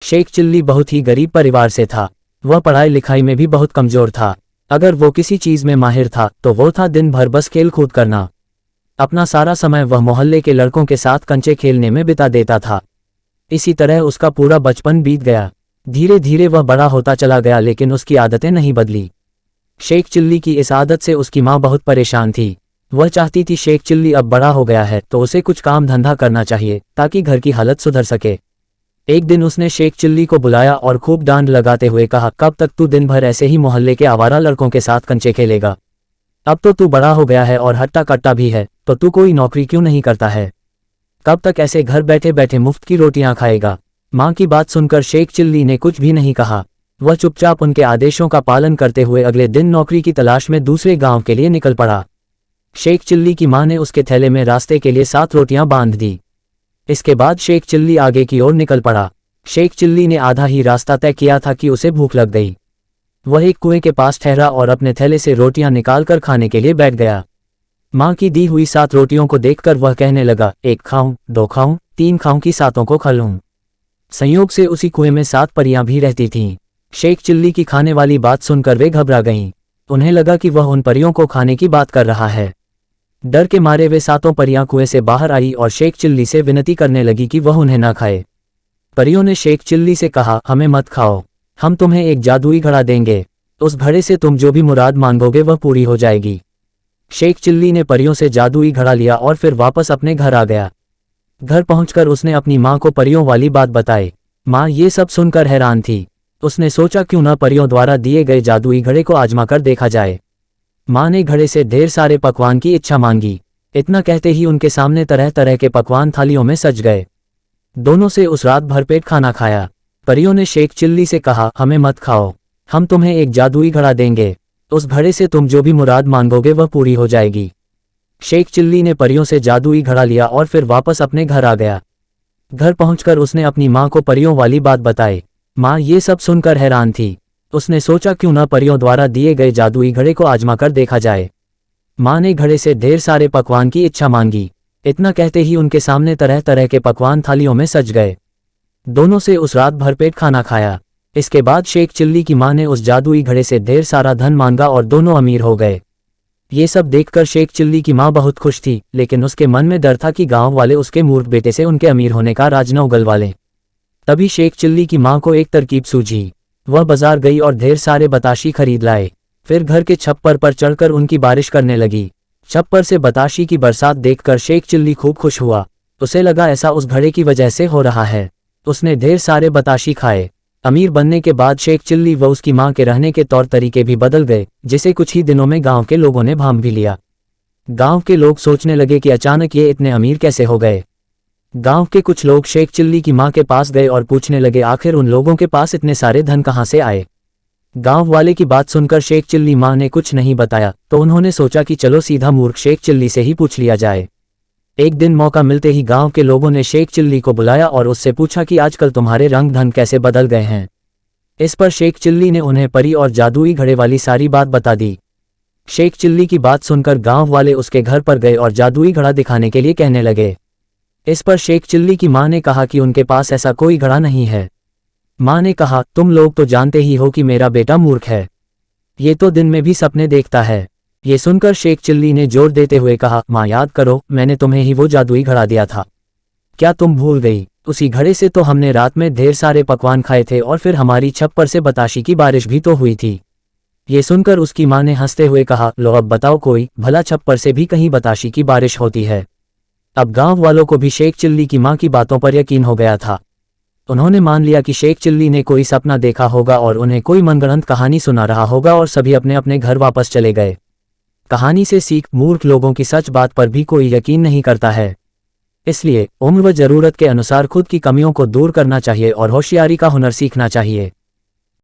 Sheikh chilli बहुत ही गरीब परिवार से था। वह पढ़ाई लिखाई में भी बहुत कमजोर था। अगर वो किसी चीज में माहिर था तो वो था दिन भर बस खेल कूद करना। अपना सारा समय वह मोहल्ले के लड़कों के साथ कंचे खेलने में बिता देता था। इसी तरह उसका पूरा बचपन बीत गया। धीरे धीरे वह बड़ा होता चला गया, लेकिन उसकी आदतें नहीं बदली। शेख चिल्ली की इस आदत से उसकी माँ बहुत परेशान थी। वह चाहती थी शेख चिल्ली अब बड़ा हो गया है तो उसे कुछ काम धंधा करना चाहिए ताकि घर की हालत सुधर सके। एक दिन उसने शेख चिल्ली को बुलाया और खूब डांट लगाते हुए कहा, कब तक तू दिन भर ऐसे ही मोहल्ले के आवारा लड़कों के साथ कंचे खेलेगा? अब तो तू बड़ा हो गया है और हट्टा कट्टा भी है, तो तू कोई नौकरी क्यों नहीं करता है? कब तक ऐसे घर बैठे बैठे मुफ्त की रोटियां खाएगा? माँ की बात सुनकर शेख चिल्ली ने कुछ भी नहीं कहा। वह चुपचाप उनके आदेशों का पालन करते हुए अगले दिन नौकरी की तलाश में दूसरे गांव के लिए निकल पड़ा। शेख चिल्ली की माँ ने उसके थैले में रास्ते के लिए 7 रोटियां बांध दी। इसके बाद शेख चिल्ली आगे की ओर निकल पड़ा। शेख चिल्ली ने आधा ही रास्ता तय किया था कि उसे भूख लग गई। वह एक कुएं के पास ठहरा और अपने थैले से रोटियां निकालकर खाने के लिए बैठ गया। माँ की दी हुई 7 रोटियों को देखकर वह कहने लगा, 1 खाऊं, 2 खाऊं, 3 खाऊं कि 7 को खा लूं। संयोग से उसी कुएं में 7 परियां भी रहती थीं। शेख चिल्ली की खाने वाली बात सुनकर वे घबरा गईं। उन्हें लगा कि वह उन परियों को खाने की बात कर रहा है। डर के मारे वे 7 परियां कुएं से बाहर आई और शेख चिल्ली से विनती करने लगी कि वह उन्हें ना खाए। परियों ने शेख चिल्ली से कहा, हमें मत खाओ, हम तुम्हें एक जादुई घड़ा देंगे। उस घड़े से तुम जो भी मुराद मांगोगे वह पूरी हो जाएगी। शेख चिल्ली ने परियों से जादुई घड़ा लिया और फिर वापस अपने घर आ गया। घर पहुंचकर उसने अपनी माँ को परियों वाली बात बताई। माँ ये सब सुनकर हैरान थी। उसने सोचा क्यों न परियों द्वारा दिए गए जादुई घड़े को आजमा कर देखा जाए। माँ ने घड़े से ढेर सारे पकवान की इच्छा मांगी। इतना कहते ही उनके सामने तरह तरह के पकवान थालियों में सज गए। दोनों से उस रात भरपेट खाना खाया। परियों ने शेख चिल्ली से कहा, हमें मत खाओ, हम तुम्हें एक जादुई घड़ा देंगे। उस घड़े से तुम जो भी मुराद मांगोगे वह पूरी हो जाएगी। शेख चिल्ली ने परियों से जादुई घड़ा लिया और फिर वापस अपने घर आ गया। घर पहुंचकर उसने अपनी माँ को परियों वाली बात बताई। माँ ये सब सुनकर हैरान थी। उसने सोचा क्यों न परियों द्वारा दिए गए जादुई घड़े को आजमा कर देखा जाए। माँ ने घड़े से ढेर सारे पकवान की इच्छा मांगी। इतना कहते ही उनके सामने तरह तरह के पकवान थालियों में सज गए। दोनों से उस रात भरपेट खाना खाया। इसके बाद शेख चिल्ली की माँ ने उस जादुई घड़े से ढेर सारा धन मांगा और दोनों अमीर हो गए। ये सब देखकर शेख चिल्ली की माँ बहुत खुश थी, लेकिन उसके मन में डर था कि गांव वाले उसके मूर्ख बेटे से उनके अमीर होने का राज न उगलवा लें। तभी शेख चिल्ली की माँ को एक तरकीब सूझी। वह बाजार गई और ढेर सारे बताशी खरीद लाए। फिर घर के छप्पर पर चढ़कर उनकी बारिश करने लगी। छप्पर से बताशी की बरसात देखकर शेख चिल्ली खूब खुश हुआ। उसे लगा ऐसा उस घड़े की वजह से हो रहा है। उसने ढेर सारे बताशी खाए। अमीर बनने के बाद शेख चिल्ली व उसकी माँ के रहने के तौर तरीके भी बदल गए, जिसे कुछ ही दिनों में गांव के लोगों ने भांप भी लिया। गांव के लोग सोचने लगे कि अचानक ये इतने अमीर कैसे हो गए। गांव के कुछ लोग शेख चिल्ली की माँ के पास गए और पूछने लगे आखिर उन लोगों के पास इतने सारे धन कहाँ से आए। गांव वाले की बात सुनकर शेख चिल्ली माँ ने कुछ नहीं बताया, तो उन्होंने सोचा कि चलो सीधा मूर्ख शेख चिल्ली से ही पूछ लिया जाए। एक दिन मौका मिलते ही गांव के लोगों ने शेख चिल्ली को बुलाया और उससे पूछा कि आजकल तुम्हारे रंग धन कैसे बदल गए हैं। इस पर शेख चिल्ली ने उन्हें परी और जादुई घड़े वाली सारी बात बता दी। शेख चिल्ली की बात सुनकर गांव वाले उसके घर पर गए और जादुई घड़ा दिखाने के लिए कहने लगे। इस पर शेख चिल्ली की माँ ने कहा कि उनके पास ऐसा कोई घड़ा नहीं है। माँ ने कहा, तुम लोग तो जानते ही हो कि मेरा बेटा मूर्ख है, ये तो दिन में भी सपने देखता है। ये सुनकर शेख चिल्ली ने जोर देते हुए कहा, माँ याद करो, मैंने तुम्हें ही वो जादुई घड़ा दिया था, क्या तुम भूल गई? उसी घड़े से तो हमने रात में ढेर सारे पकवान खाए थे और फिर हमारी छप्पर से बताशी की बारिश भी तो हुई थी। ये सुनकर उसकी माँ ने हंसते हुए कहा, लो अब बताओ कोई भला छप्पर से भी कहीं बताशी की बारिश होती है। अब गांव वालों को भी शेख चिल्ली की माँ की बातों पर यकीन हो गया था। उन्होंने मान लिया कि शेख चिल्ली ने कोई सपना देखा होगा और उन्हें कोई मनगढ़ंत कहानी सुना रहा होगा और सभी अपने अपने घर वापस चले गए। कहानी से सीख, मूर्ख लोगों की सच बात पर भी कोई यकीन नहीं करता है। इसलिए उम्र व जरूरत के अनुसार खुद की कमियों को दूर करना चाहिए और होशियारी का हुनर सीखना चाहिए।